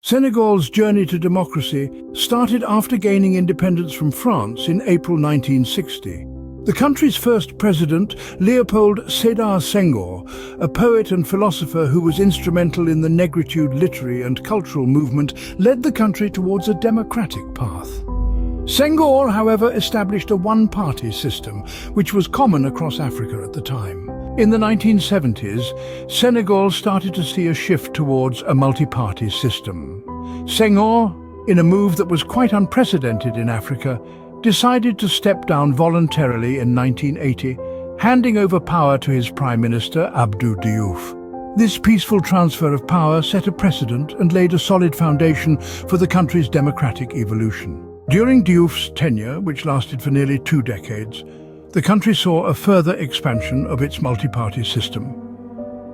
Senegal's journey to democracy started after gaining independence from France in April 1960. The country's first president, Léopold Sédar Senghor, a poet and philosopher who was instrumental in the negritude literary and cultural movement, led the country towards a democratic path. Senghor, however, established a one-party system, which was common across Africa at the time. In the 1970s, Senegal started to see a shift towards a multi-party system. Senghor, in a move that was quite unprecedented in Africa, decided to step down voluntarily in 1980, handing over power to his Prime Minister, Abdou Diouf. This peaceful transfer of power set a precedent and laid a solid foundation for the country's democratic evolution. During Diouf's tenure, which lasted for nearly 2 decades, the country saw a further expansion of its multi-party system.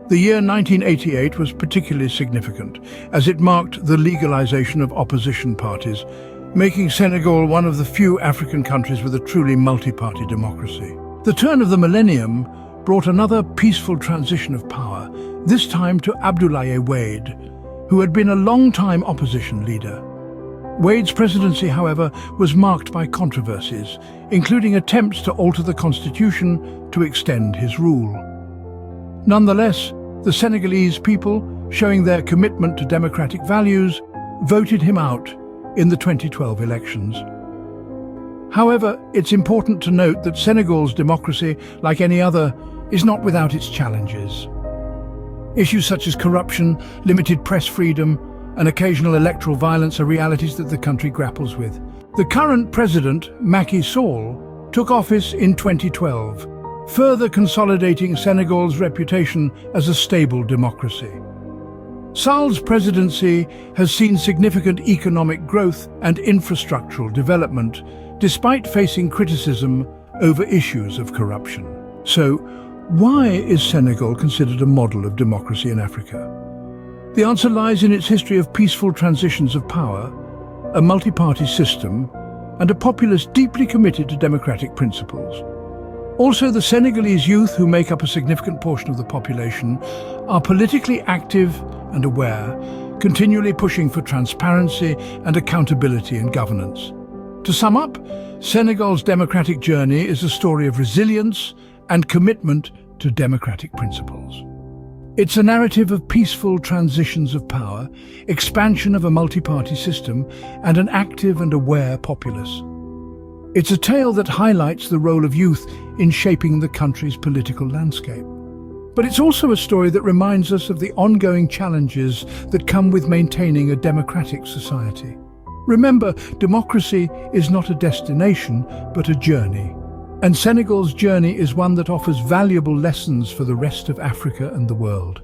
The year 1988 was particularly significant, as it marked the legalization of opposition parties, making Senegal one of the few African countries with a truly multi-party democracy. The turn of the millennium brought another peaceful transition of power, this time to Abdoulaye Wade, who had been a long-time opposition leader. Wade's presidency, however, was marked by controversies, including attempts to alter the constitution to extend his rule. Nonetheless, the Senegalese people, showing their commitment to democratic values, voted him out in the 2012 elections. However, it's important to note that Senegal's democracy, like any other, is not without its challenges. Issues such as corruption, limited press freedom, and occasional electoral violence are realities that the country grapples with. The current president, Macky Sall, took office in 2012, further consolidating Senegal's reputation as a stable democracy. Sall's presidency has seen significant economic growth and infrastructural development, despite facing criticism over issues of corruption. So, why is Senegal considered a model of democracy in Africa? The answer lies in its history of peaceful transitions of power, a multi-party system, and a populace deeply committed to democratic principles. Also, the Senegalese youth, who make up a significant portion of the population, are politically active and aware, continually pushing for transparency and accountability in governance. To sum up, Senegal's democratic journey is a story of resilience and commitment to democratic principles. It's a narrative of peaceful transitions of power, expansion of a multi-party system, and an active and aware populace. It's a tale that highlights the role of youth in shaping the country's political landscape. But it's also a story that reminds us of the ongoing challenges that come with maintaining a democratic society. Remember, democracy is not a destination, but a journey. And Senegal's journey is one that offers valuable lessons for the rest of Africa and the world.